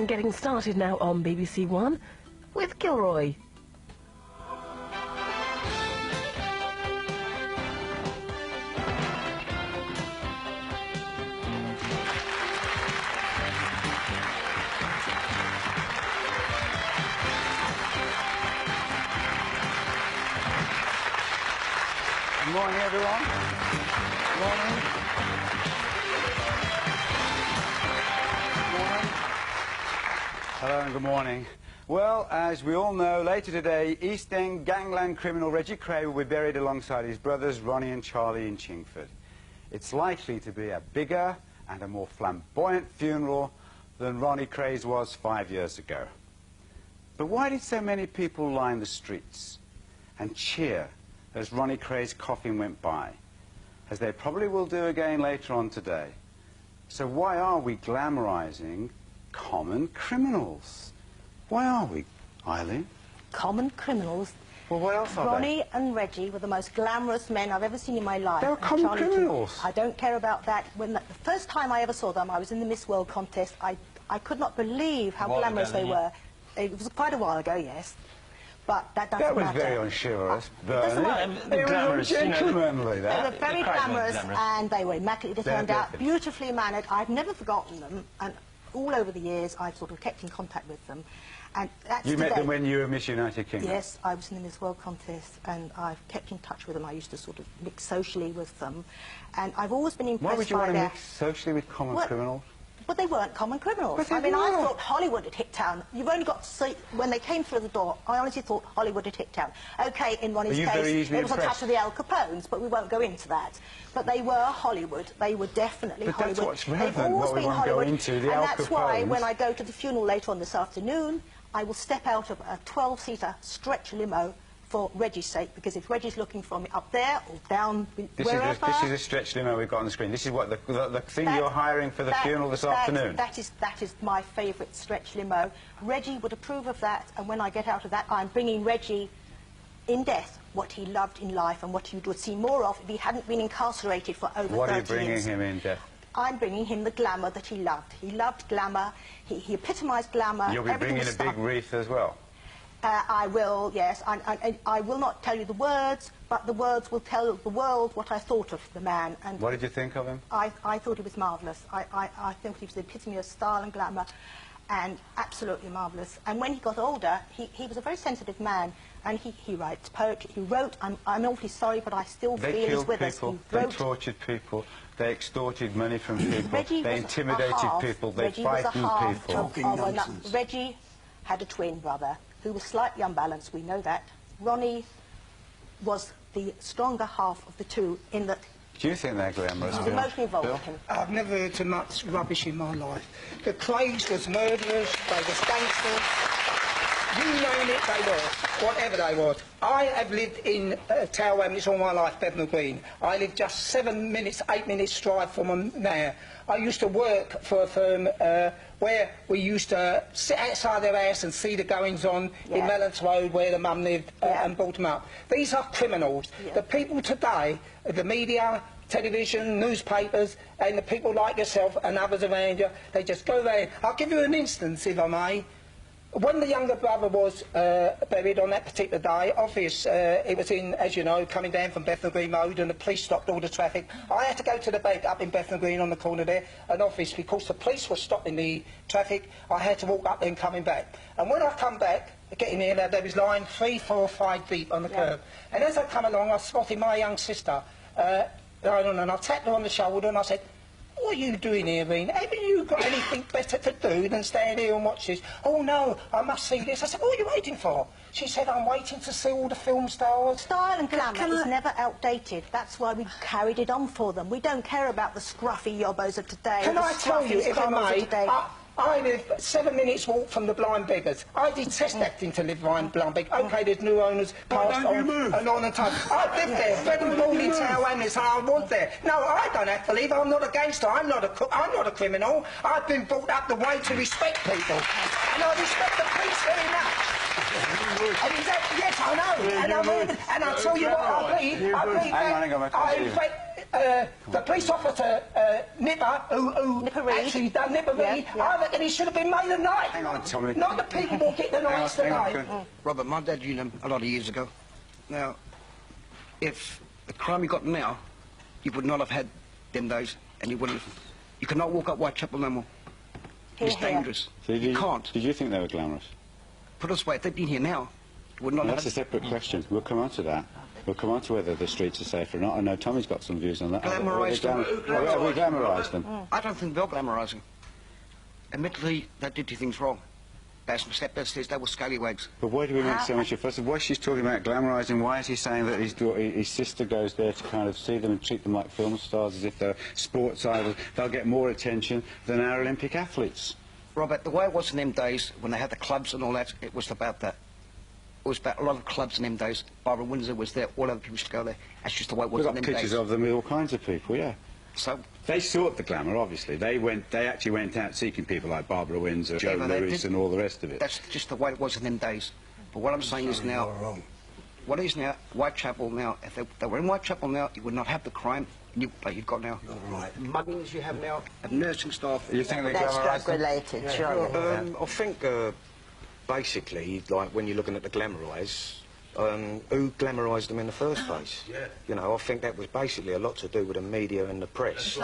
program getting started now on BBC One with Kilroy. Good morning, everyone. Good morning. Good morning. Hello and good morning. Well, as we all know, later today, East End gangland criminal Reggie Kray will be buried alongside his brothers Ronnie and Charlie in Chingford. It's likely to be a bigger and a more flamboyant funeral than Ronnie Kray's was 5 years ago. But why did so many people line the streets and cheer as Ronnie Kray's coffin went by, as they probably will do again later on today? So why are we glamorizing common criminals? Why are we, Eileen? Common criminals? Well, what else are Ronnie and Reggie were the most glamorous men I've ever seen in my life. They were common criminals. I don't care about that. The first time I ever saw them, I was in the Miss World contest. I could not believe how glamorous they were. It was quite a while ago, yes. But that doesn't matter. That was very unchivalrous, Bernie. They were ungentlemanly, They were very glamorous, and they were immaculately turned out, beautifully mannered. I've never forgotten them, and all over the years I've sort of kept in contact with them. And that's You met them when you were Miss United Kingdom? Yes, I was in the Miss World contest, and I've kept in touch with them. I used to sort of mix socially with them, and I've always been impressed by Why would you want to mix socially with common criminals? But they weren't common criminals. But they I were. thought Hollywood had hit town. You've only got to see, when they came through the door, I honestly thought Hollywood had hit town. OK, in Ronnie's case, it was a touch of the Al Capones, but we won't go into that. But they were Hollywood. They were definitely Hollywood. That's what's relevant, what we won't go into, the Al Capones. And that's why, when I go to the funeral later on this afternoon, I will step out of a 12-seater stretch limo for Reggie's sake, because if Reggie's looking for me up there or down wherever... This is a stretch limo we've got on the screen. This is what the thing you're hiring for the funeral this afternoon. That is my favourite stretch limo. Reggie would approve of that, and when I get out of that, I'm bringing Reggie in death what he loved in life and what he would see more of if he hadn't been incarcerated for over 30 years. What are you bringing him in death? I'm bringing him the glamour that he loved. He loved glamour. He epitomised glamour. You'll be bringing a big wreath as well? I will, yes. I will not tell you the words, but the words will tell the world what I thought of the man. And what did you think of him? I thought he was marvellous. I thought he was the epitome of style and glamour, and absolutely marvellous. And when he got older, he was a very sensitive man, and he writes poetry. He wrote, I'm awfully sorry, but I still feel he's with us. They tortured people, they extorted money from people, they intimidated people, they frightened people. Reggie had a twin brother who was slightly unbalanced, we know that. Ronnie was the stronger half of the two in that... Do you think they're glamorous? I was emotionally involved with him. I've never heard so much rubbish in my life. The Krays was murderers, they was gangsters. You name it, they were. Whatever they was. I have lived in Tower Hamlets all my life, Bethnal Green. I live just 7 minutes, 8 minutes drive from them now. I used to work for a firm where we used to sit outside their house and see the goings-on in Mellons Road where the mum lived and brought them up. These are criminals. The people today, the media, television, newspapers, and the people like yourself and others around you, they just go there. I'll give you an instance, if I may. When the younger brother was buried on that particular day, obvious, it was in, as you know, coming down from Bethnal Green Road, and the police stopped all the traffic. I had to go to the bank up in Bethnal Green on the corner there, and obvious, because the police were stopping the traffic, I had to walk up there and coming back. And when I come back, getting here, there was lying 3, 4, 5 deep on the curb. And as I come along, I spotted my young sister, and I tapped her on the shoulder, and I said, "What are you doing here, Reen? Haven't you got anything better to do than stand here and watch this?" "Oh, no, I must see this." I said, "What are you waiting for?" She said, "I'm waiting to see all the film stars." Style and glamour is never outdated. That's why we carried it on for them. We don't care about the scruffy yobbos of today. Can I tell you, if I may, I live 7 minutes walk from the Blind Beggars. I detest acting to live behind Blind Beggars. OK, there's new owners passed on and on and on. I lived there, fed and born in Tower Hamlets, and I was there. No, I don't have to live. I'm not a gangster. I'm not a criminal. I've been brought up the way to respect people, and I respect the police very much. And yes, I know. And I'll tell you what, I believe. the police officer, Nipper, who Nipper Reid. actually done Nipper Reid, I reckon he should have been made a knight. Hang on, Tommy. Not the people who get the knights today. Robert, my dad knew them a lot of years ago. Now, if the crime you got now, you would not have had them days, and you wouldn't have... You cannot walk up Whitechapel no more. It's dangerous. So you can't. Did you think they were glamorous? Put us away, if they'd been here now, you would not have... That's a separate question. We'll come on to that. We'll come on to whether the streets are safe or not. I know Tommy's got some views on that. Glamorised them. Have we glamorised them? I don't think they're glamorising. Admittedly, they did two things wrong. They stepped upstairs, they were scallywags. But why do we make so much of a fuss? Why she's talking about glamorising? Why is he saying that his sister goes there to kind of see them and treat them like film stars as if they're sports idols? They'll get more attention than our Olympic athletes. Robert, the way it was in them days, when they had the clubs and all that, it was about that. It was about a lot of clubs in them days. Barbara Windsor was there, all other people used to go there. That's just the way it was in them days. We've got pictures of them with all kinds of people, yeah. So... They sought the glamour, obviously. They actually went out seeking people like Barbara Windsor, Joe Lewis and all the rest of it. That's just the way it was in them days. But what I'm saying is now... What is now, Whitechapel now, if they were in Whitechapel now, you would not have the crime like you've got now. Right. Muggings you have now, of nursing staff... You think they That's glamorised them? drug-related, surely. I think, basically, like, when you're looking at the glamorise, who glamorised them in the first place? Yeah. You know, I think that was basically a lot to do with the media and the press. Who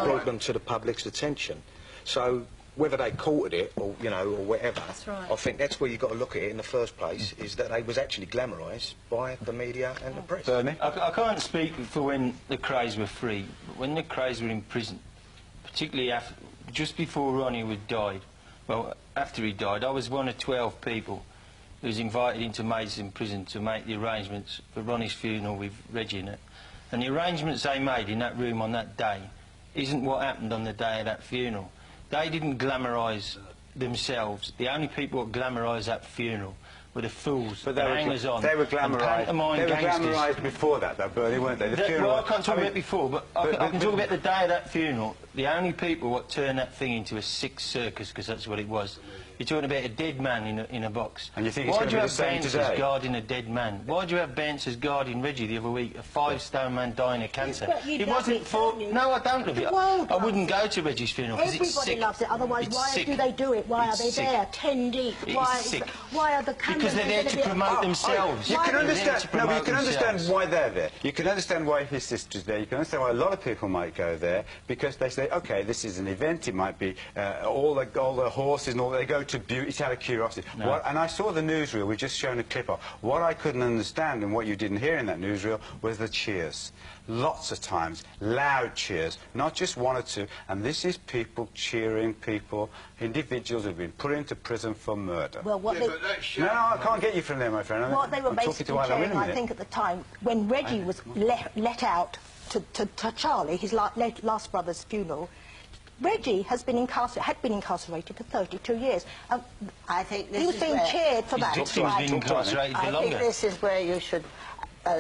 brought them to the public's attention. So, whether they courted it, or, you know, or whatever, I think that's where you've got to look at it in the first place, is that they was actually glamorised by the media and the press. Bernie? I can't speak for when the Crays were free, but when the Crays were in prison, particularly just before Ronnie died, well, after he died, I was one of 12 people who was invited into Maidstone prison to make the arrangements for Ronnie's funeral with Reggie in it. And the arrangements they made in that room on that day isn't what happened on the day of that funeral. They didn't glamorise themselves. The only people who glamorised that funeral were the fools, But the hangers-on. They were glamorised gangsters. before that, though, Bernie, weren't they? The funeral. Well, I can't talk about it before, but I can talk about the day of that funeral. The only people what turned that thing into a sick circus, because that's what it was. You're talking about a dead man in a box. And you think it's going to be the same today? Why do you have bouncers guarding a dead man? Why do you have bouncers guarding Reggie the other week, a 5-stone man dying of cancer? It wasn't for... No, I don't love it. I wouldn't go to Reggie's funeral because it's sick. Everybody loves it, otherwise why do they do it? Why are they there, 10 deep? Why are the cameras... Because they're there to promote themselves. You can understand. No, but you can understand why they're there. You can understand why his sister's there. You can understand why a lot of people might go there because they say, OK, this is an event. It might be all the horses and all. They go to beauty. It's out of curiosity. No. And I saw the newsreel. We've just shown a clip of. What I couldn't understand and what you didn't hear in that newsreel was the cheers. Lots of times, loud cheers, not just one or two. And this is people cheering people, individuals who've been put into prison for murder. Well, what No, I can't get you from there, my friend. What they were I'm talking basically to cheering, I think, at the time, when Reggie was let out to Charlie, his last brother's funeral, Reggie had been incarcerated for 32 years. I think he was being cheered for that. He's been incarcerated for I longer. think this is where you should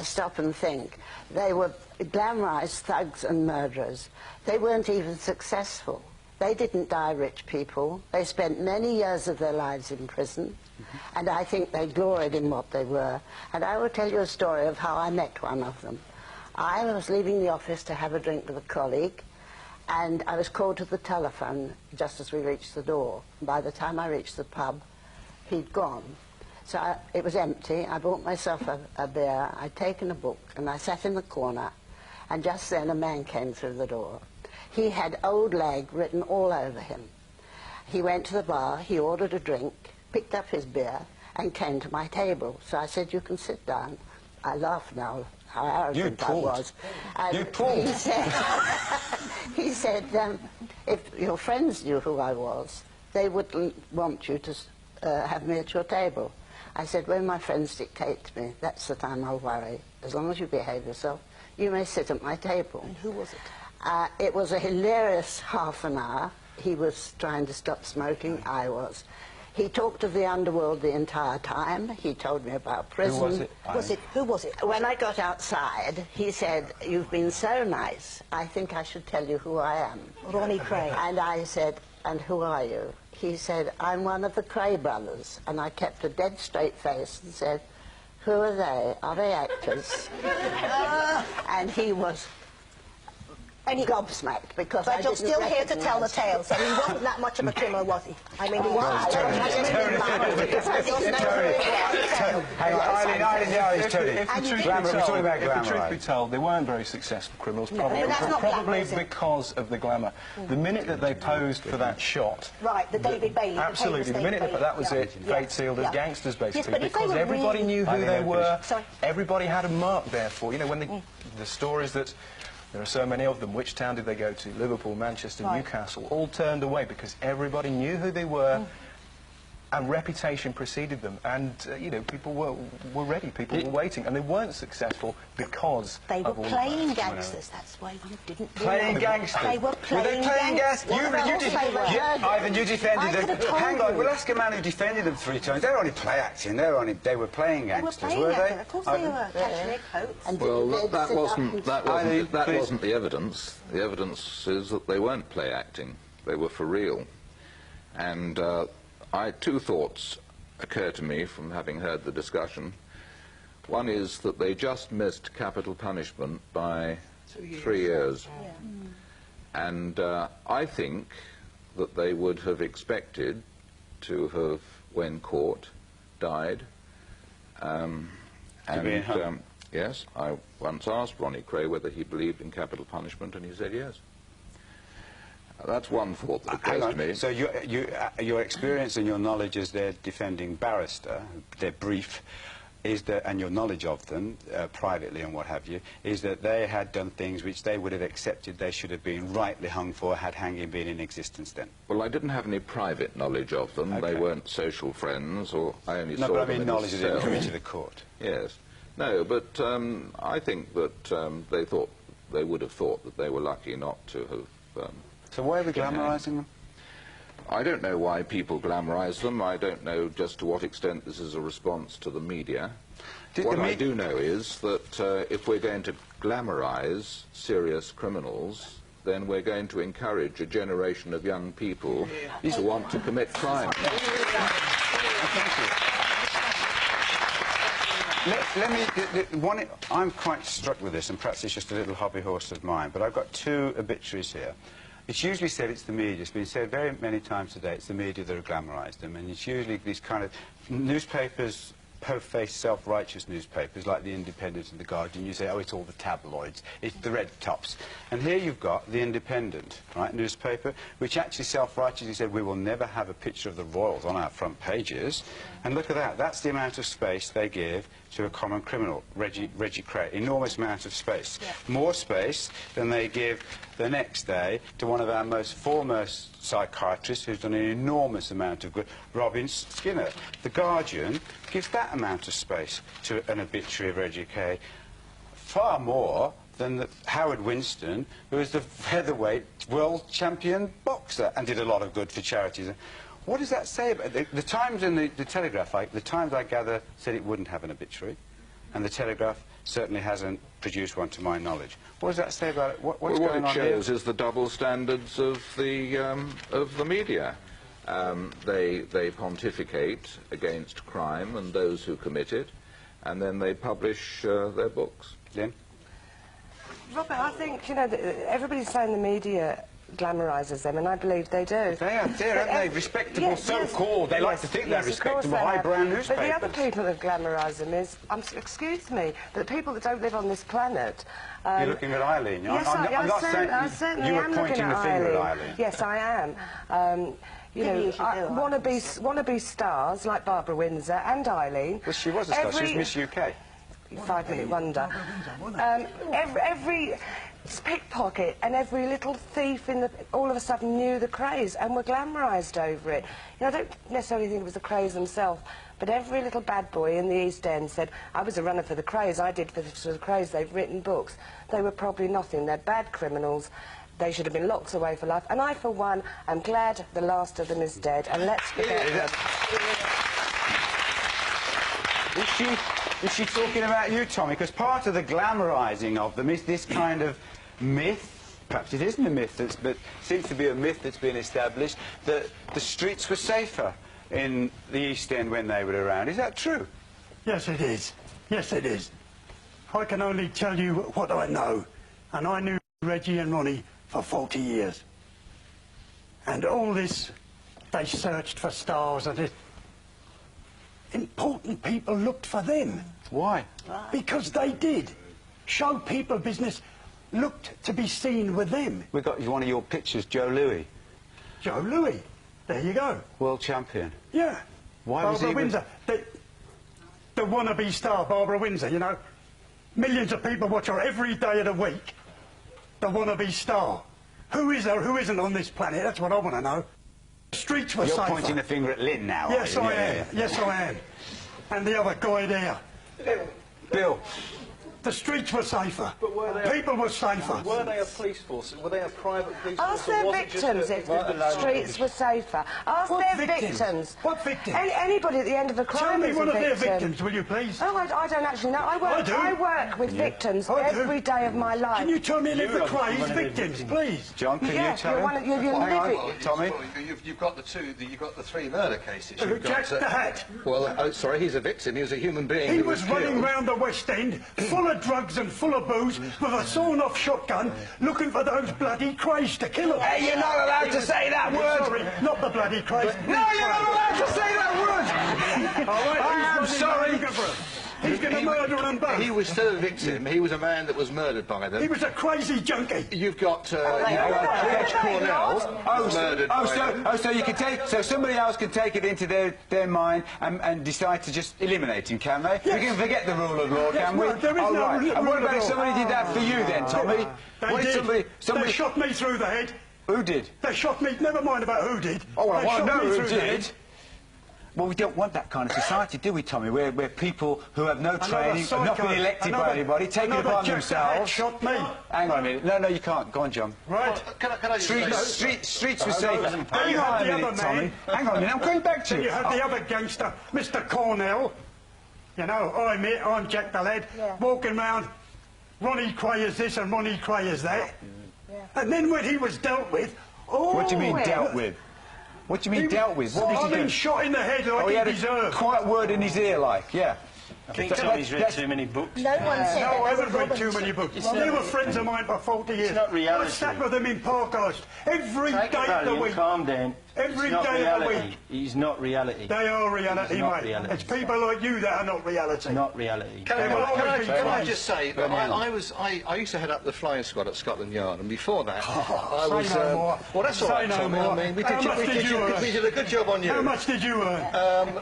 stop and think. They were glamorised thugs and murderers. They weren't even successful. They didn't die rich people. They spent many years of their lives in prison, and I think they gloried in what they were. And I will tell you a story of how I met one of them. I was leaving the office to have a drink with a colleague, and I was called to the telephone just as we reached the door. By the time I reached the pub, he'd gone. So it was empty. I bought myself a beer. I'd taken a book, and I sat in the corner, and just then a man came through the door. He had Old Leg written all over him. He went to the bar, he ordered a drink, picked up his beer, and came to my table. So I said, "You can sit down." I laugh now, how arrogant I was. And You pulled. he said, if your friends knew who I was, they wouldn't want you to have me at your table. I said, when my friends dictate to me, that's the time I'll worry. As long as you behave yourself, you may sit at my table. And who was it? It was a hilarious half an hour. He was trying to stop smoking, I was. He talked of the underworld the entire time. He told me about prison. Who was it? When I got outside, he said, "You've been so nice. I think I should tell you who I am." Ronnie Cray. And I said, "And who are you?" He said, "I'm one of the Cray brothers." And I kept a dead straight face and said, "Who are they? Are they actors?" And he was And he gobsmacked because I But you're didn't still here to tell the recognise him. tale, so he wasn't that much of a criminal, was he? I mean, he was. Hang on, Eileen, Tony. If the truth be told, they weren't very successful criminals, probably, but that's not probably glamour, is it? because of the glamour. The minute that they posed for that shot... Right, the David Bailey. Absolutely, the minute that was it, fate sealed as gangsters, basically, because everybody knew who they were, everybody had a mark there for, you know, when the stories that... There are so many of them. Which town did they go to? Liverpool, Manchester, Newcastle, all turned away because everybody knew who they were and reputation preceded them. And, you know, people were ready, people were waiting, and they weren't successful because they were of all playing that, gangsters, that's why you didn't Playing gangsters? They were playing gangsters. Ivan, you defended them. Hang on, we'll ask a man who defended them 3 times. They were only play acting, they were playing gangsters, were they? Of course they were, catching their coats. Well, that wasn't the evidence. The evidence is that they weren't play acting. They were for real. And 2 thoughts occur to me from having heard the discussion. One is that they just missed capital punishment by 3 years. And I think that they would have expected to have, when caught, died. Yes, I once asked Ronnie Cray whether he believed in capital punishment, and he said yes. That's one thought that occurs to me. So your experience and your knowledge as their defending barrister, their brief, is that, and your knowledge of them privately and what have you, is that they had done things which they would have accepted they should have been rightly hung for had hanging been in existence then? Well, I didn't have any private knowledge of them. They weren't social friends, or I only saw them in the cell. No, but I mean knowledge that they come into the court. Yes. No, but I think that they would have thought that they were lucky not to have... So why are we glamorising them? I don't know why people glamorise them. I don't know just to what extent this is a response to the media. What I do know is that if we're going to glamorise serious criminals, then we're going to encourage a generation of young people to want to commit crime. I'm quite struck with this, and perhaps it's just a little hobby horse of mine, but I've got 2 obituaries here. It's usually said it's the media. It's been said very many times today it's the media that have glamorised them, and it's usually these kind of newspapers, po-faced, self-righteous newspapers like The Independent and The Guardian. You say, oh, it's all the tabloids, it's the red tops. And here you've got The Independent, right, newspaper, which actually self-righteously said we will never have a picture of the royals on our front pages. And look at that, that's the amount of space they give to a common criminal, Reggie Cray. Enormous amount of space. More space than they give the next day to one of our most foremost psychiatrists who's done an enormous amount of good, Robin Skinner. The Guardian gives that amount of space to an obituary of Reggie Cray. Far more than Howard Winston, who was the featherweight world champion boxer and did a lot of good for charities. What does that say about the Times and the Telegraph? The Times, I gather, said it wouldn't have an obituary, and the Telegraph certainly hasn't produced one to my knowledge. What does that say about it? What's going on here? What it shows is the double standards of the media. They pontificate against crime and those who commit it, and then they publish their books. Lynn? Robert, I think, you know, everybody's saying the media glamorises them, and I believe they do. They are there, aren't they? Respectable, so-called. They like to think they're respectable, highbrow newspapers. But the other people that glamorise them is, excuse me, but the people that don't live on this planet... You're looking at Eileen. Yes, I certainly am looking at Eileen. Yes, I am. You know, wannabe stars like Barbara Windsor and Eileen. Well, she was a star. She was Miss UK. 5-minute wonder. Every pickpocket and every little thief all of a sudden knew the Crays and were glamorised over it. You know, I don't necessarily think it was the Crays themselves, but every little bad boy in the East End said, I was a runner for the Crays, I did for the Crays, they've written books. They were probably nothing. They're bad criminals. They should have been locked away for life. And I, for one, am glad the last of them is dead. And let's forget them. Is she talking about you, Tommy? Because part of the glamorising of them is this kind of myth, perhaps it isn't a myth, but seems to be a myth that's been established, that the streets were safer in the East End when they were around. Is that true? Yes, it is. Yes, it is. I can only tell you what I know. And I knew Reggie and Ronnie for 40 years. And all this, they searched for stars and it. Important people looked for them. Why? Because they did. Show people business looked to be seen with them. We got one of your pictures, Joe Louis. Joe Louis. There you go. World champion. Yeah. Why was he Barbara Windsor. The wannabe star, Barbara Windsor, you know. Millions of people watch her every day of the week. The wannabe star. Who is there, who isn't on this planet? That's what I want to know. The streets were safer. You're pointing the finger at Lynn now, Yes, are you? I am. Yes, I am. And the other guy there. Bill. The streets were safer. But were they people were safer. Were they a police force? Were they a private police force? Ask their victims if the streets were safer. Ask their victims. What victims? Anybody at the end of a crime Tell me is a one of their victim. victims, will you please? Oh, I don't actually know. I work with victims every day of my life. Can you tell me any of the crazed victims, please? John, can you tell me? You're living. Tommy? You've got the three murder cases. Jack the Hat. Well, oh, sorry, he's a victim. He was a human being. He was running round the West End, full of drugs and full of booze, with a sawn-off shotgun, looking for those bloody craze to kill him. Hey, you're not allowed to say that word! Sorry, not the bloody craze. No, you're not allowed to say that word! All right, I am sorry. He's going to murder them both. He was still a victim. He was a man that was murdered by them. He was a crazy junkie. You've got George Cornell murdered by them. So you can take, so somebody else can take it into their mind and decide to just eliminate him, can they? Yes. We can forget the rule of law, can we? No, there is no right. rule And what of about if law. somebody did that for you then, Tommy? They did. Somebody They shot me through the head. Who did? They shot me. Never mind about who did. Oh, well, They I want to shot know me who through the did. head. Well, we don't want that kind of society, do we, Tommy? Where people who have no training, have not been elected by anybody, take it upon themselves. Shot me. Hang on a minute. No, you can't. Go on, John. Right. Can I just say... Streets were safer. Then you had the other man. Hang on a minute. I'm going back to Then you had the other gangster, Mr. Cornell. You know, I'm Jack the Lad, walking round. Ronnie Cray is this and Ronnie Cray is that. And then when he was dealt with... Oh, what do you mean dealt with? What do you mean dealt with? What did he do? Shot in the head like he had deserved. A quiet word in his ear, like, yeah. I think Tommy's read too many books. No one said No, I that. haven't read too many books. They were friends of mine for 40 years. It's not reality. I sat with them in Parkhurst every day of the week. Calm down. Every It's not day of the reality. week. He's not reality. They are reality, It's not mate. reality. It's people like you that are not reality. Not reality. Can I just say that I used to head up the flying squad at Scotland Yard, and before that I was... Say no more. Well, that's all Say right, no Tommy. more. I mean, we How much did you earn? we did a good job on you. How much did you earn?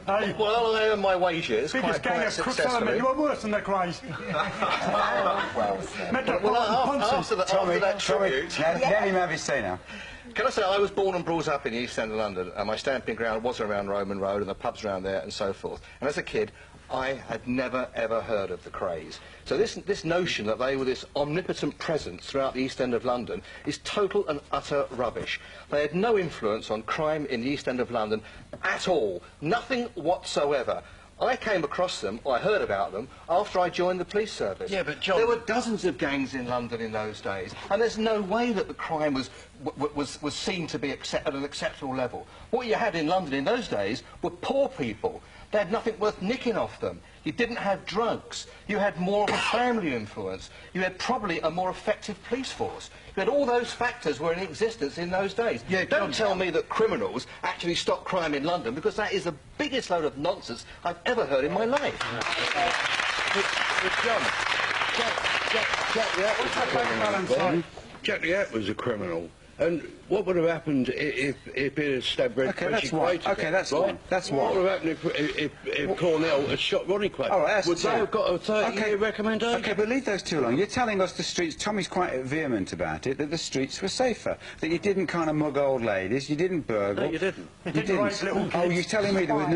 Hey, Well, I earned my wages biggest gang quite of crooks successfully. you are worse than the Crays. After that tribute... Let him have his say now. Can I say, I was born and brought up in the East End of London, and my stamping ground was around Roman Road and the pubs around there and so forth. And as a kid, I had never, ever heard of the Crays. So this notion that they were this omnipotent presence throughout the East End of London is total and utter rubbish. They had no influence on crime in the East End of London at all. Nothing whatsoever. I came across them, or I heard about them, after I joined the police service. Yeah, but John... There were dozens of gangs in London in those days, and there's no way that the crime was seen to be at an acceptable level. What you had in London in those days were poor people. They had nothing worth nicking off them. You didn't have drugs. You had more of a family influence. You had probably a more effective police force. You had all those factors were in existence in those days. Yeah, don't tell me that criminals actually stop crime in London, because that is the biggest load of nonsense I've ever heard in my life. Jack the Hat was a criminal. And what would have happened if it had stabbed Reggie Cray? Okay, that's one. That's one. What would have happened if Cornell had shot Ronnie Cray? All right, that's would they have got a 30-year recommendation? Okay, but leave those two alone. You're telling us the streets, Tommy's quite vehement about it, that the streets were safer, that you didn't kind of mug old ladies, you didn't burgle. No, you didn't. You didn't. Oh, you're telling me there were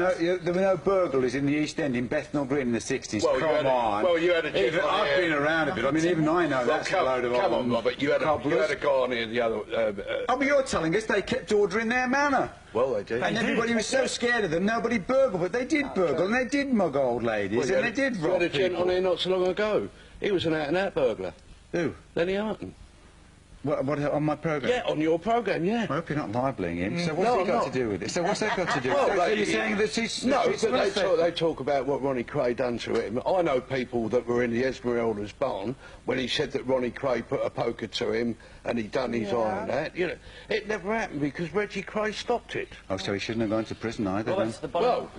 no burglaries in the East End in Bethnal Green in the 60s? Well, come on. Well, you had a Even I've been around a bit. I mean, even I know that's a load of Come on, Robert, you had a guy on here the other... Oh, but you're telling us they kept order in their manor. Well, they did. And everybody was so scared of them, nobody burgled, but they did burgle, and they did mug old ladies, and they did rob people. You had a gent on here not so long ago. He was an out-and-out burglar. Who? Lenny Arton. What, on my programme? Yeah, on your programme, yeah. I hope you're not libelling him. So what's he got to do with it? So what's that got to do with it? Well, So you're saying that he's... No, but they talk about what Ronnie Cray done to him. I know people that were in the Esmeralda's barn when he said that Ronnie Cray put a poker to him and he done his eye and that. You know, it never happened because Reggie Cray stopped it. Oh, so he shouldn't have gone to prison either, Robert, then? Well,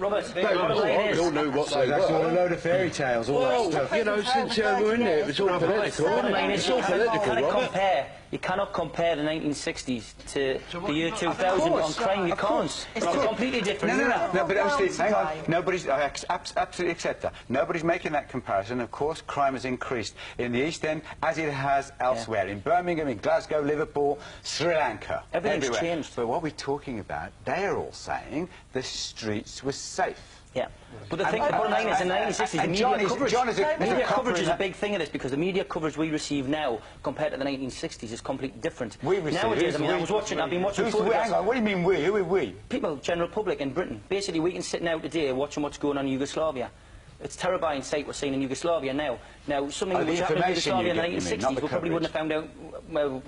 they all knew what So they that's were. all a load of fairy tales, all that stuff. You know, since we were in there, it was all political. It's all political, You cannot compare the 1960s to the year 2000 on crime. You can't. It's completely different. No, but honestly, hang on. Nobody's... I absolutely accept that. Nobody's making that comparison. Of course, crime has increased in the East End as it has elsewhere. In Birmingham, in Glasgow, Liverpool, Sri Lanka. Everything's changed. But what we're talking about, they're all saying the streets were safe. Yeah. But the bottom line is, in the 1960s, the media coverage is a big thing of this, because the media coverage we receive now compared to the 1960s is completely different. Nowadays, I've been watching photographs. Hang on, what do you mean we? Who are we? People, general public in Britain. Basically, we can sit now today watching what's going on in Yugoslavia. It's a terrifying sight we're seeing in Yugoslavia now. Now, something which happened in Yugoslavia in the 1960s, we probably wouldn't have found out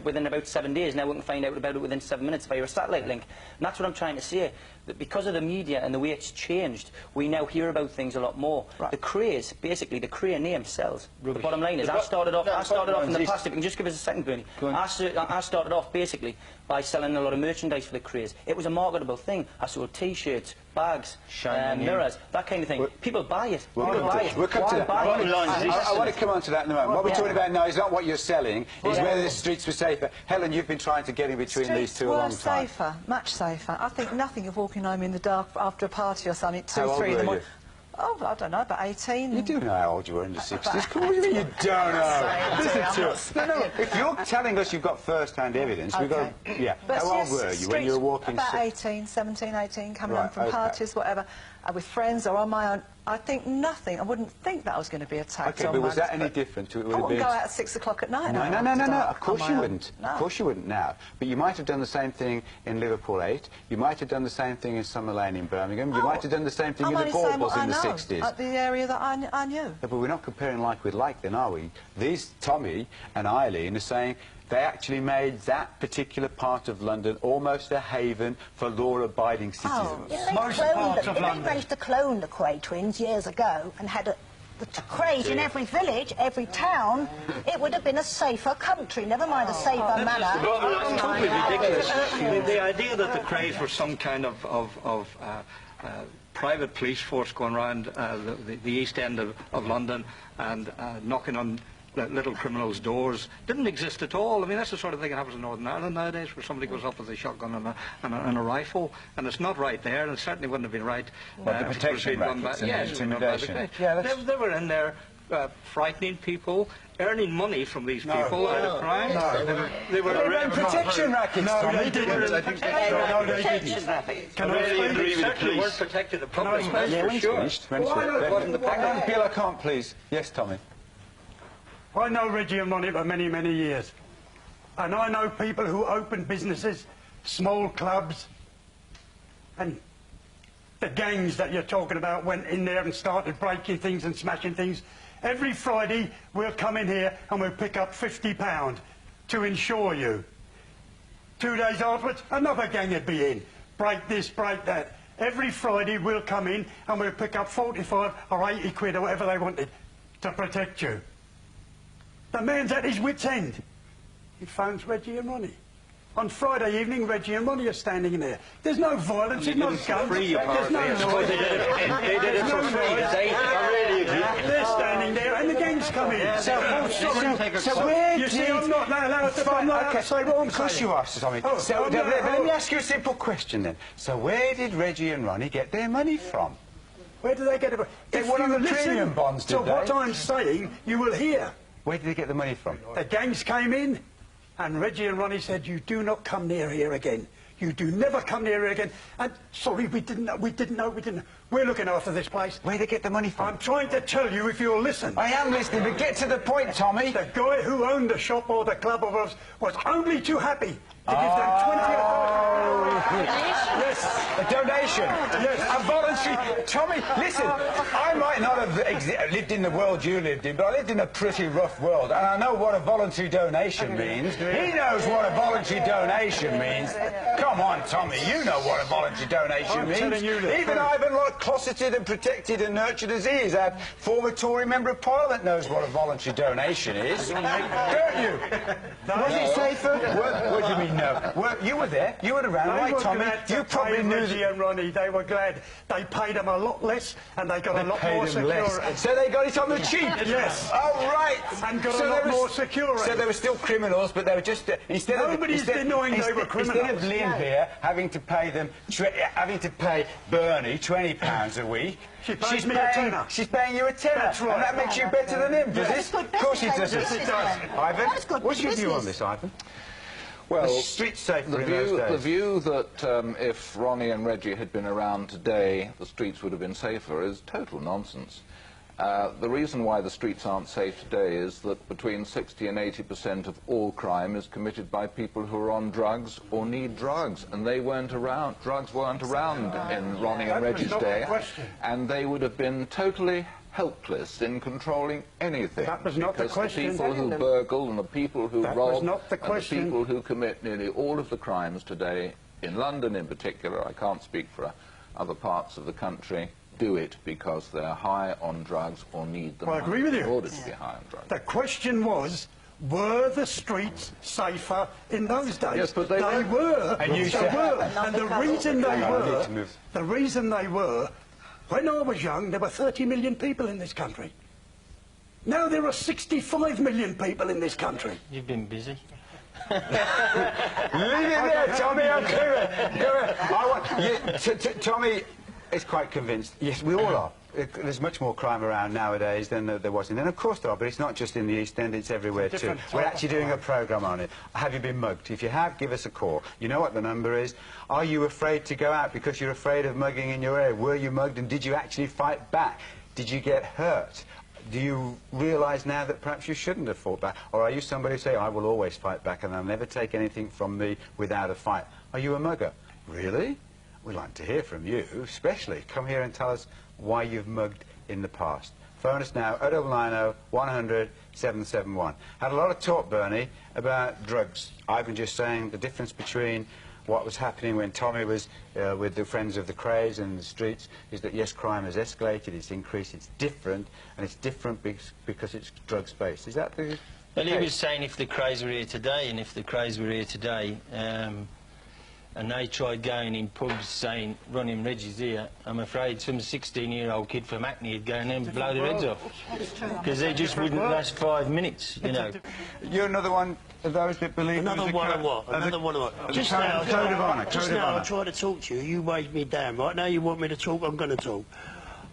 within about 7 days. Now we can find out about it within 7 minutes via a satellite link. And that's what I'm trying to say, that because of the media and the way it's changed, we now hear about things a lot more. Right. The craze, basically, the Cray name sells. Rubbish. The bottom line is, I started off in the past, if you can just give us a second, Bernie. I started off, basically, by selling a lot of merchandise for the Craze. It was a marketable thing. I sold T-shirts, bags, mirrors, that kind of thing. People buy it. We'll come to that. I want to come on to that in a moment. What we're talking about now is not what you're selling, is whether the streets were safer. Helen, you've been trying to get in between these two a long time. Safer, much safer. I think nothing of walking home in the dark after a party or something, 2 or 3 in the morning. Oh, I don't know, about 18. You do know how old you were in the 60s. What do you mean you don't know? Listen to us. No, if you're telling us you've got first-hand evidence, we've got to... Yeah. How old were you when you were walking... About 18, 17, 18, coming home from parties, whatever, with friends or on my own. I think nothing. I wouldn't think that I was going to be attacked. Okay, but was that any different to it? I wouldn't go out at 6 o'clock at night. No. Of course you wouldn't. Of course you wouldn't now. But you might have done the same thing in Liverpool 8. You might have done the same thing in Summer Lane in Birmingham. You might have done the same thing in the Baubles in the 60s. The area that I knew. Yeah, but we're not comparing like with like then, are we? These, Tommy and Eileen, are saying they actually made that particular part of London almost a haven for law-abiding citizens. They managed to clone the Cray twins years ago and had the Crays in every village, every town. It would have been a safer country, never mind a safer manner. It's totally ridiculous. The idea that the Crays were some kind of private police force going around the East End of London and knocking on little criminals' doors didn't exist at all. I mean, that's the sort of thing that happens in Northern Ireland nowadays, where somebody goes up with a shotgun and a rifle, and it's not right there, and it certainly wouldn't have been right. The protection rackets and intimidation. They were in there frightening people, earning money from these people out of crime. They ran protection rackets. No, they didn't. Can I really agree with the police? They weren't protecting the public, for sure. Hang on, Bill, I can't, please. Yes, Tommy. I know Reggie and Ronnie for many, many years. And I know people who opened businesses, small clubs, and the gangs that you're talking about went in there and started breaking things and smashing things. Every Friday, we'll come in here and we'll pick up £50 to insure you. 2 days afterwards, another gang would be in. Break this, break that. Every Friday, we'll come in and we'll pick up 45 or 80 quid or whatever they wanted to protect you. The man's at his wit's end. He phones Reggie and Ronnie. On Friday evening, Reggie and Ronnie are standing in there. There's no violence, there's no guns, there's no noise. They did it for free. I really agree. They're standing there and the gangs come in. So where did... You see, I'm not allowed to say what I'm saying. Of course you are, Tommy. Let me ask you a simple question then. So where did Reggie and Ronnie get their money from? Where did they get it from? They won on the premium bonds, did they? So what I'm saying, you will hear. Where did they get the money from? The gangs came in, and Reggie and Ronnie said, you do not come near here again. You do never come near here again. And sorry, we didn't know. We're looking after this place. Where'd they get the money from? I'm trying to tell you if you'll listen. I am listening, but get to the point, Tommy. The guy who owned the shop or the club of us was only too happy to give them 20 or 30. Yes, a donation. Yes. A voluntary. Tommy, listen, I might not have lived in the world you lived in, but I lived in a pretty rough world, and I know what a voluntary donation means. He knows what a voluntary donation means. Come on, Tommy, you know what a voluntary donation means. Telling you Even Ivan, like closeted and protected and nurtured as he is, our former Tory Member of Parliament knows what a voluntary donation is. Don't you? Was it safer? What do you mean, no? You were there. You were around, right, Tommy? You probably knew Reggie and Ronnie, they were glad. They paid them a lot less and they got a lot more security. So they got it on the cheap? Yes. Oh, right. And got a lot more security. So they were still criminals, but they were just... Nobody's denying they were criminals. Instead of Lynn here having to pay them... having to pay Bernie £20 a week... She's me a tenner. She's paying you a tenner. That's right. And that makes you better than him, does it? Of course it doesn't. Yes, it does. Ivan, what's your view on this, Ivan? Well, the streets safer in those days. The view that if Ronnie and Reggie had been around today, the streets would have been safer is total nonsense. The reason why the streets aren't safe today is that between 60 and 80% of all crime is committed by people who are on drugs or need drugs, and they weren't around. Drugs weren't around in Ronnie and Reggie's day, and they would have been totally helpless in controlling anything. That was not the question. The people who burgle and the people who rob was not the question. And the people who commit nearly all of the crimes today, in London in particular, I can't speak for other parts of the country, do it because they're high on drugs or need them I agree with you. in order to be high on drugs. The question was, were the streets safer in those days? Yes, but they were. And you they were. And the reason they were, when I was young, there were 30 million people in this country. Now there are 65 million people in this country. You've been busy. Leave it there, Tommy. I'm Tommy is quite convinced. Yes, we all are. There's much more crime around nowadays than there was. And of course there are, but it's not just in the East End, it's everywhere too. We're actually doing a programme on it. Have you been mugged? If you have, give us a call. You know what the number is. Are you afraid to go out because you're afraid of mugging in your area? Were you mugged and did you actually fight back? Did you get hurt? Do you realise now that perhaps you shouldn't have fought back? Or are you somebody who say, I will always fight back and they'll never take anything from me without a fight? Are you a mugger? Really? We'd like to hear from you, especially. Come here and tell us why you've mugged in the past. Phone us now, 0990 100 771. Had a lot of talk, Bernie, about drugs. Ivan just saying the difference between what was happening when Tommy was with the Friends of the Craze and the streets is that, yes, crime has escalated, it's increased, it's different, and it's different because it's drugs-based. Is that the Well, he was saying if the Craze were here today, and if the Craze were here today, and they tried going in pubs saying, Ronnie and Reggie's here, I'm afraid some 16-year-old kid from Hackney would go in there and blow their heads off. Because they just wouldn't last 5 minutes, you know. You're another one of those that believe... Another one of what? Another one of what? Just now, code of honour. Just now I tried to talk to you, you waved me down. Right now you want me to talk, I'm going to talk.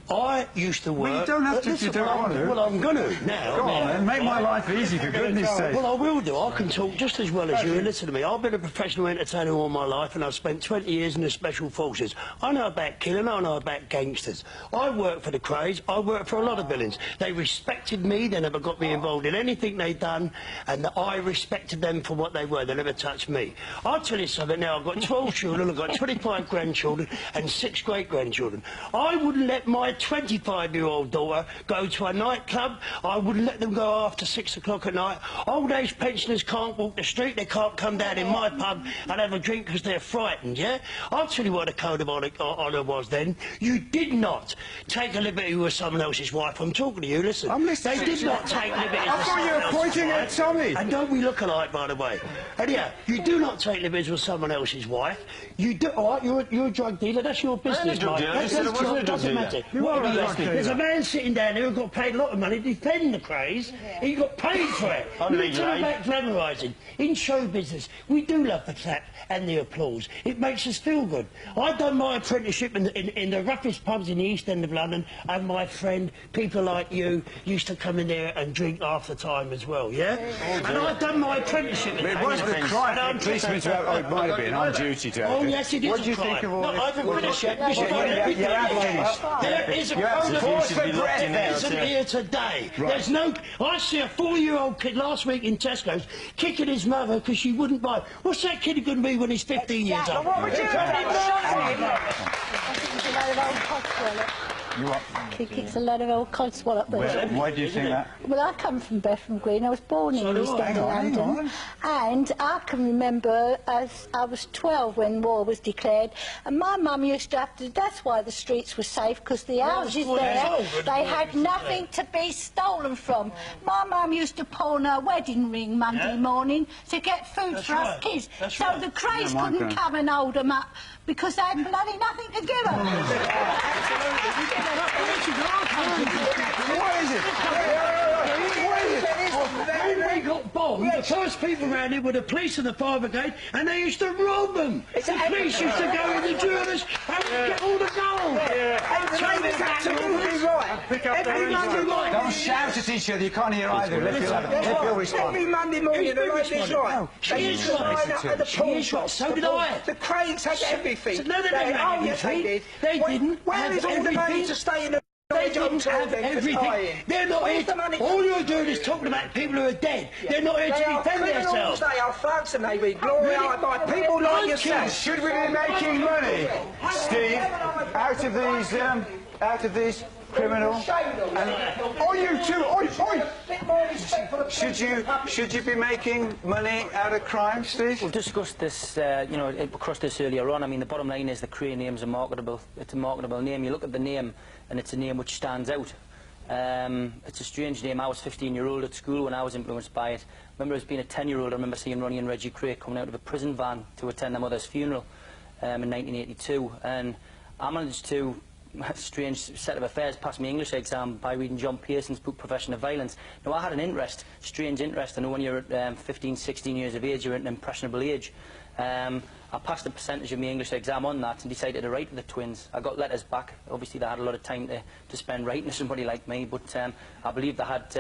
I used to work... Well, you don't have to if you don't want to. Well, I'm going to now. Go on, then. Make my life easy, for goodness sake. Well, I will do. I can talk just as well as you. Listen to me. I've been a professional entertainer all my life, and I've spent 20 years in the Special Forces. I know about killing, I know about gangsters. I worked for the Craze. I worked for a lot of villains. They respected me. They never got me involved in anything they'd done, and I respected them for what they were. They never touched me. I'll tell you something now. I've got 12 children, I've got 25 grandchildren, and 6 great-grandchildren. I wouldn't let my 25-year-old daughter go to a nightclub. I wouldn't let them go after 6 o'clock at night. Old age pensioners can't walk the street. They can't come down in my pub and have a drink because they're frightened, yeah? I'll tell you what the code of honour was then. You did not take a liberty with someone else's wife. I'm talking to you, listen. I'm listening. They did not take liberties I with thought you someone were else's pointing at wife. Tommy. And don't we look alike, by the way? Anyhow, you do not take liberties with someone else's wife. You do, all right, you're a drug dealer. That's your business, mate. Doesn't matter. what there's a man sitting down there who got paid a lot of money to defend the craze. He got paid for it. You talk about glamorising. In show business, we do love the clap and the applause. It makes us feel good. I've done my apprenticeship in the roughest pubs in the East End of London, and my friend, people like you, used to come in there and drink half the time as well, yeah? And I've done my apprenticeship in It wasn't a crime. Policeman to have, oh, it might have been on duty to have. Oh, yes, it is. What do you think of all this? I've apprenticeship. There is a force for breath isn't here today. There's no... I see a 4-year-old kid last week in Tesco's kicking his mother because she wouldn't buy. What's that kid going to be when he's 15 years old? What would you He kicks a load of old codswallop. Why do you think that? Well, I come from Bethnal Green. I was born in the East End of London. And I can remember as I was 12 when war was declared, and my mum used to have to... That's why the streets were safe, because the houses there, they had nothing to be stolen from. My mum used to pawn her wedding ring Monday morning to get food for us kids. So the craze couldn't come and hold them up, because they had bloody nothing to give them. What is it? When we got bombed, the first people around here were the police and the fire brigade, and they used to rob them. The police used to go in the jewellers and get all the gold. Don't shout at each other, you can't hear either. Let Bill respond. Every Monday morning the right is right. She is right. She is right. So did I. The Craigs had everything. No, they didn't have everything. They didn't. Where is all the money to stay in the... They didn't have everything. They're not here. All you're doing is talking about people who are dead. They're not here to defend themselves. They are thugs and they be glorified by people like yourself. Should we be making money, Steve, out of these criminals? Oh, you too! Oi, oi! Should you be making money out of crime, Steve? We've discussed this, you know, across this earlier on. I mean, the bottom line is the Crane name's a marketable. It's a marketable name. You look at the name, and it's a name which stands out. It's a strange name. I was 15-year-old at school when I was influenced by it. I remember as being a 10-year-old, I remember seeing Ronnie and Reggie Cray coming out of a prison van to attend their mother's funeral in 1982, and I managed to, a strange set of affairs, pass my English exam by reading John Pearson's book Profession of Violence. Now, I had an interest, strange interest. I know when you're 15, 16 years of age, you're at an impressionable age. I passed a percentage of my English exam on that and decided to write to the twins. I got letters back. Obviously, they had a lot of time to spend writing to somebody like me, but I believe they had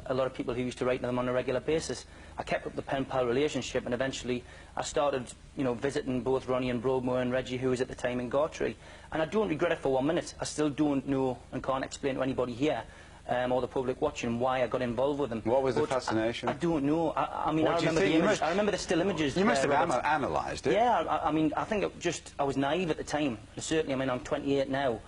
a lot of people who used to write to them on a regular basis. I kept up the pen-pal relationship, and eventually I started, you know, visiting both Ronnie and Broadmoor and Reggie, who was at the time in Gartree. And I don't regret it for 1 minute. I still don't know and can't explain to anybody here or the public watching why I got involved with them. What was the fascination? I don't know. I mean, I remember the image. I remember the still images. You must have analysed it. Yeah, I mean, I think I was naive at the time. Certainly, I mean, I'm 28 now.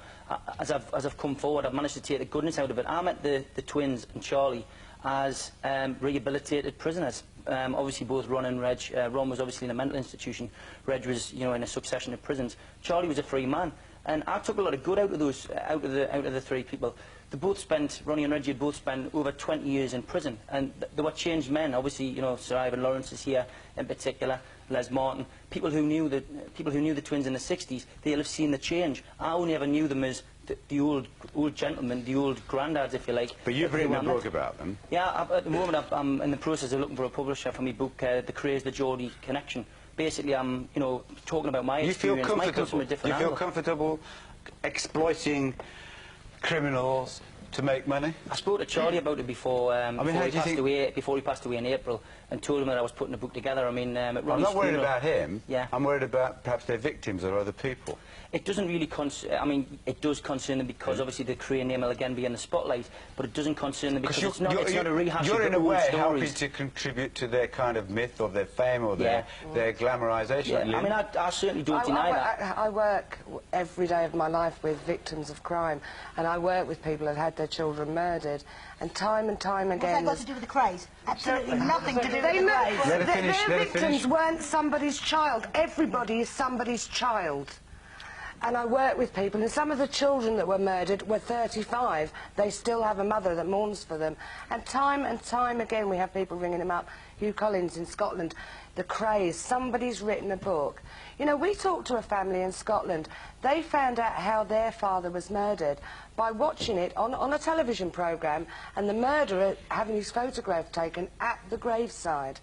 As I've come forward, I've managed to take the goodness out of it. I met the twins and Charlie as rehabilitated prisoners. Obviously, both Ron and Reg. Ron was obviously in a mental institution. Reg was, you know, in a succession of prisons. Charlie was a free man, and I took a lot of good out of those, out of the three people. They both spent, Ronnie and Reggie had both spent over 20 years in prison, and they were changed men. Obviously, you know, Sir Ivan Lawrence is here in particular, Les Martin, people who knew the twins in the 60s. They'll have seen the change. I only ever knew them as the old gentlemen, the old granddads, if you like. But you've written a book about them. Yeah, at the moment I'm in the process of looking for a publisher for my book, The Craze, the Geordie Connection. Basically, I'm, you know, talking about my experience. You feel comfortable exploiting criminals to make money? I spoke to Charlie about it before, before he passed away in April, and told him that I was putting a book together. I mean, at Ronnie's I'm not worried funeral, about him. Yeah. I'm worried about perhaps their victims or other people. It doesn't really I mean, it does concern them because obviously the Crane name will again be in the spotlight, but it doesn't concern them because it's not a rehash You're of in the a old way stories. helping to contribute to their kind of myth or their fame or their glamorisation. Yeah, I mean, I certainly don't deny that. I work every day of my life with victims of crime, and I work with people who've had their children murdered, and time again... What's that got to do with the craze? Absolutely nothing to do with the craze. Their victims weren't somebody's child. Everybody is somebody's child. And I work with people, and some of the children that were murdered were 35. They still have a mother that mourns for them. And time again we have people ringing them up. Hugh Collins in Scotland. the craze. Somebody's written a book. You know, we talked to a family in Scotland. They found out how their father was murdered by watching it on a television programme, and the murderer having his photograph taken at the graveside.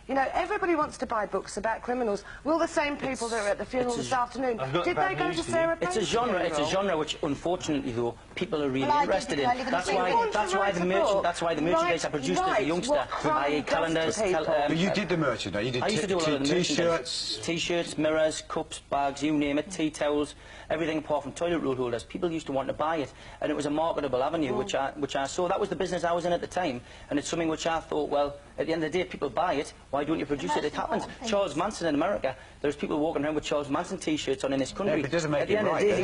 You know, everybody wants to buy books about criminals. Will the same people that are at the funeral this afternoon, did they go to Sarah Pane's funeral? It's a genre which, unfortunately, though, people are really interested in. That's why the merchandise I produced as a youngster, i.e. calendars. But you did the merchandise. You did I used to do a lot of the T-shirts, T-shirts, mirrors, cups, bags, you name it, tea towels, everything apart from toilet roll holders. People used to want to buy it, and it was a marketable avenue which I saw. That was the business I was in at the time, and it's something which I thought, well, at the end of the day, people buy it. Why don't you produce it? It happens. Charles Manson in America. There's people walking around with Charles Manson T-shirts on in this country. Yeah, but it doesn't make it right. It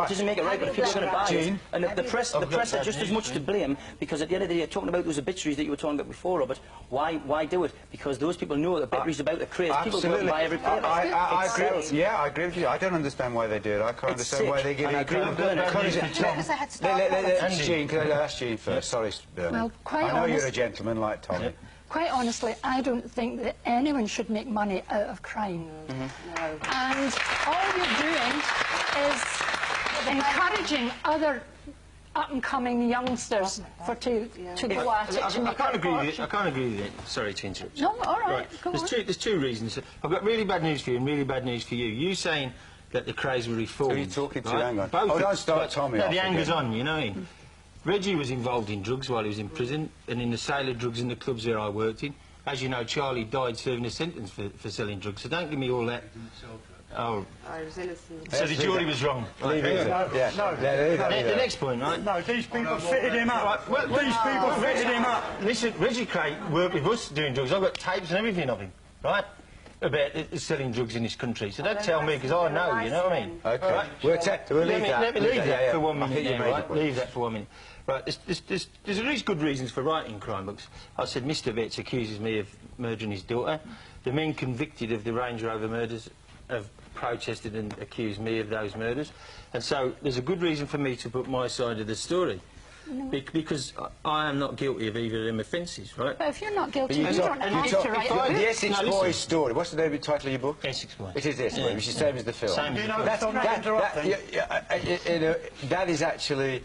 doesn't make it right, but people are going to buy it. And the press are just as much to blame, because at the end of the day, talking about those obituaries that you were talking about before, Robert, why do it? Because those people know the obituaries about the craze. People go and buy every paper. I agree with you. I don't understand why they do it. I can't understand why they give it. Jean, can I ask Jean first? Sorry, Bernard. I know you're a gentleman like Tommy. Quite honestly, I don't think that anyone should make money out of crime. And all you're doing is encouraging other up-and-coming youngsters to go at it. I can't agree with it. I can't agree with it. Sorry to interrupt. No, all right. There's two reasons. I've got really bad news for you and really bad news for you. You saying that the craze will reform. Who are you talking to? Right? Hang on. Both don't start Tommy off. The anger's on, you know. Reggie was involved in drugs while he was in prison, and in the sale of drugs in the clubs where I worked in. As you know, Charlie died serving a sentence for selling drugs, so don't give me all that. Oh. I was innocent. So the jury was wrong. Leave it. The next point, right? No, these people fitted him up. Well, these people fitted him up. Listen, Reggie Craig worked with us doing drugs. I've got tapes and everything of him, right? About selling drugs in this country. So don't tell me, because I know, you know what I mean? Okay. Right? We'll leave that. Let me leave that for 1 minute, right? Leave that for 1 minute. Right, there's at least good reasons for writing crime books. I said Mr. Betts accuses me of murdering his daughter. The men convicted of the Range Rover murders have protested and accused me of those murders. And so there's a good reason for me to put my side of the story. Because I am not guilty of either of them offences, right? But if you're not guilty, you don't have to write the Essex Boys story. What's the name of the title of your book? Essex Boys. It is Essex Boys, which is the same as the film. Same. That is actually...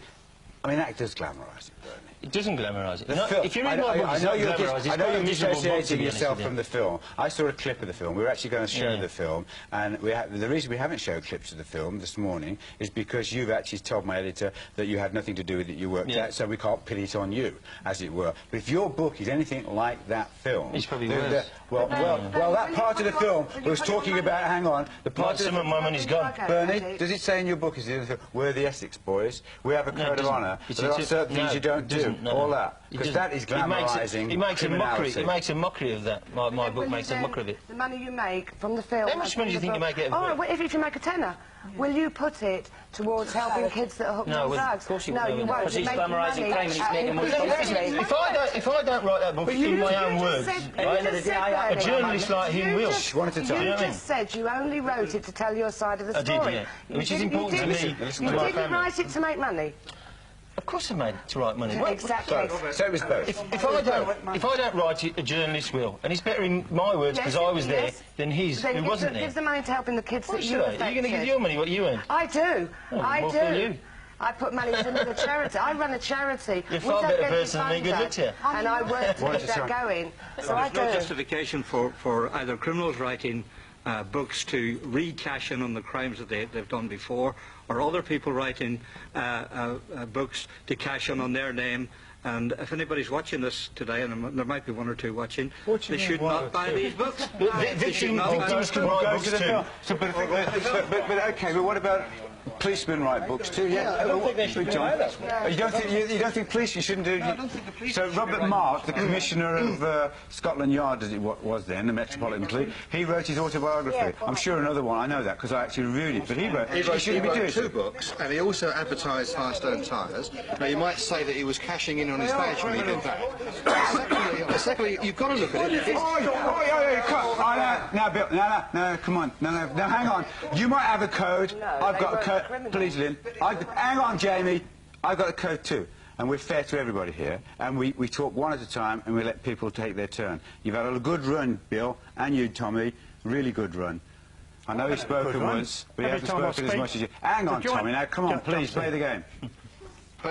I mean, that does glamorise it, don't it? It doesn't glamorise it. If you read my book, I know you're dissociating yourself from the film. I saw a clip of the film. We were actually going to show the film, and the reason we haven't shown clips of the film this morning is because you've actually told my editor that you had nothing to do with it, you worked out, so we can't pin it on you, as it were. But if your book is anything like that film... It's probably worse. Well, that part of the film was talking about... Hang on. The part some of my money's gone. Bernie, does it say in your book, we're the Essex Boys, we have a code of honour, there are certain things you don't do, all that? Because that is glamorising criminality. It makes a mockery of that. My book makes a mockery of it. The money you make from the film... How much money do you think you make out of it? All right, well, if you make a tenner, will you put it towards helping kids that are hooked on drugs? Of course you no, won't. You won't. Because he's glamorising crime and he's making money from it. If I don't write that book in my own words, a journalist like him will. You just said you only wrote it to tell your side of the story. I did, yeah. Which is important to me. You didn't write it to make money. Of course I made it to write money. Exactly. So it was both. If I don't write it, a journalist will. And it's better in my words, because I was there, than his, who wasn't there. Give the money to helping the kids that you affected. Are you going to give your money what you earned? I do. I do. For you. I put money into a charity. I run a charity. You're a far better person than me, good luck to you. And I work to keep that going. So I do. There's no justification for either criminals writing books to re-cash in on the crimes that they've done before, or other people writing books to cash in on their name. And if anybody's watching this today, and there might be one or two watching, they should not buy these books. Victims can write books too. But okay, but what about policemen write books too? Yeah, I don't think they should do that. You don't think police? You shouldn't do. No, I don't think the police. So Robert Mark, the commissioner of Scotland Yard, as it was then, the Metropolitan Police, he wrote his autobiography. I'm sure another one. I know that because I actually reviewed it. But he wrote. He wrote two books, and he also advertised Firestone tyres. Now you might say that he was cashing in on his badge when he did that. Secondly, you've got to look at it. Now, Bill, no, come on, no, hang on. You might have a code. I've got a code. Please, Lynn. Hang on, Jamie. I've got a code too. and we're fair to everybody here, and we talk one at a time, and we let people take their turn. You've had a good run, Bill, and you, Tommy, really good run. I know he's spoken once, but he hasn't spoken as much as you. Hang on, Tommy, now, come on, please, play the game.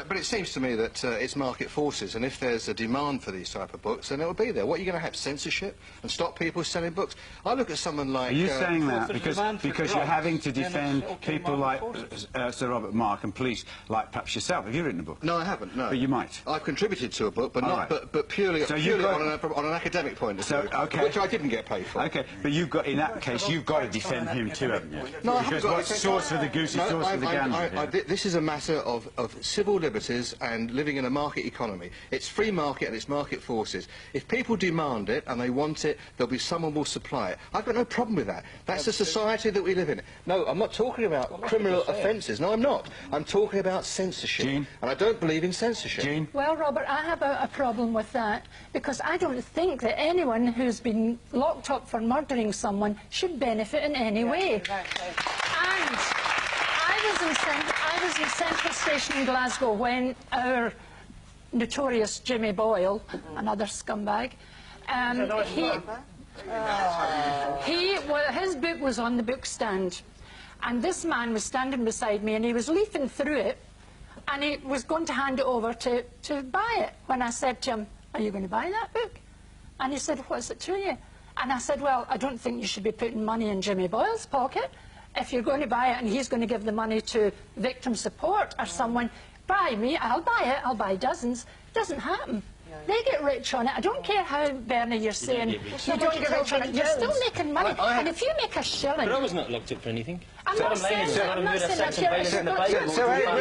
But it seems to me that it's market forces, and if there's a demand for these type of books, then it'll be there. What are you going to have, censorship, and stop people selling books? I look at someone like... Are you saying that because you're having to defend people like Sir Robert Mark and police like perhaps yourself? Have you written a book? No, I haven't, no. But you might. I've contributed to a book, but not, but purely, so purely on an academic point of view, which I didn't get paid for. OK, but you've got, in that case, you've got to defend him too, haven't you? No, because what's sauce for the goose is sauce for the gander. This is a matter of civil liberties and living in a market economy. It's free market and it's market forces. If people demand it and they want it, there'll be someone will supply it. I've got no problem with that. That's the society that we live in. No, I'm not talking about criminal offences. No, I'm not. I'm talking about censorship. Jean? And I don't believe in censorship. Jean? Well, Robert, I have a problem with that, because I don't think that anyone who's been locked up for murdering someone should benefit in any way. Exactly. And I was in Central Station in Glasgow when our notorious Jimmy Boyle, another scumbag, his book was on the book stand, and this man was standing beside me and he was leafing through it and he was going to hand it over to buy it, when I said to him, "Are you going to buy that book?" And he said, "What's it to you?" And I said, "Well, I don't think you should be putting money in Jimmy Boyle's pocket. If you're going to buy it and he's going to give the money to victim support or someone, buy me, I'll buy it, I'll buy dozens." It doesn't happen. They get rich on it. I don't care how, Bernie, you're saying you don't get rich on it. You're still making money. And if you make a shilling... But I was not locked up for anything. I'm not saying that. I'm not saying that. So, wait a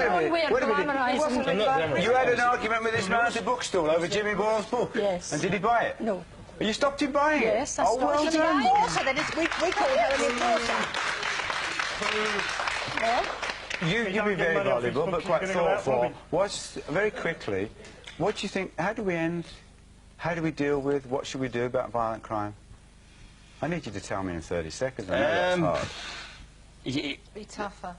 minute. You had an argument with this man at the bookstall over Jimmy Boyle's book? Yes. And did he buy it? No. You stopped him buying it? Yes, I stopped him buying it. We call her an enforcer. You've been very voluble, but quite thoughtful. Very quickly, what do you think, how do we deal with, what should we do about violent crime? I need you to tell me in 30 seconds. I know that's hard. Be tougher.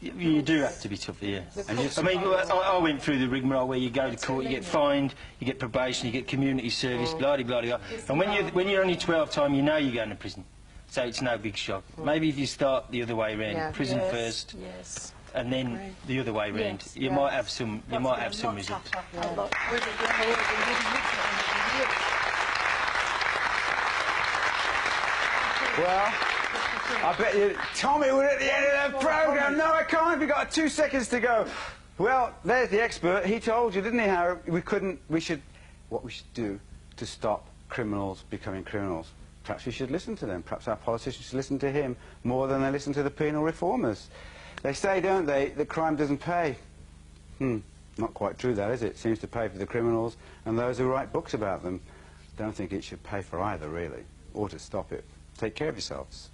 You do have to be tougher, yeah. I mean, I went through the rigmarole where you go to court, you get fined, you get probation, you get community service, blah-de-blah-de-blah. And when you're only 12 time, you know you're going to prison. So it's no big shock. Maybe if you start the other way around, prison first, and then the other way round, you might have some results. Well, I bet you... Tommy, we're at the end of the programme. No, I can't. We've got 2 seconds to go. Well, there's the expert. He told you, didn't he, how what we should do to stop criminals becoming criminals. Perhaps we should listen to them. Perhaps our politicians should listen to him more than they listen to the penal reformers. They say, don't they, that crime doesn't pay. Not quite true, that, is it? It seems to pay for the criminals and those who write books about them. Don't think it should pay for either, really, or to stop it. Take care of yourselves.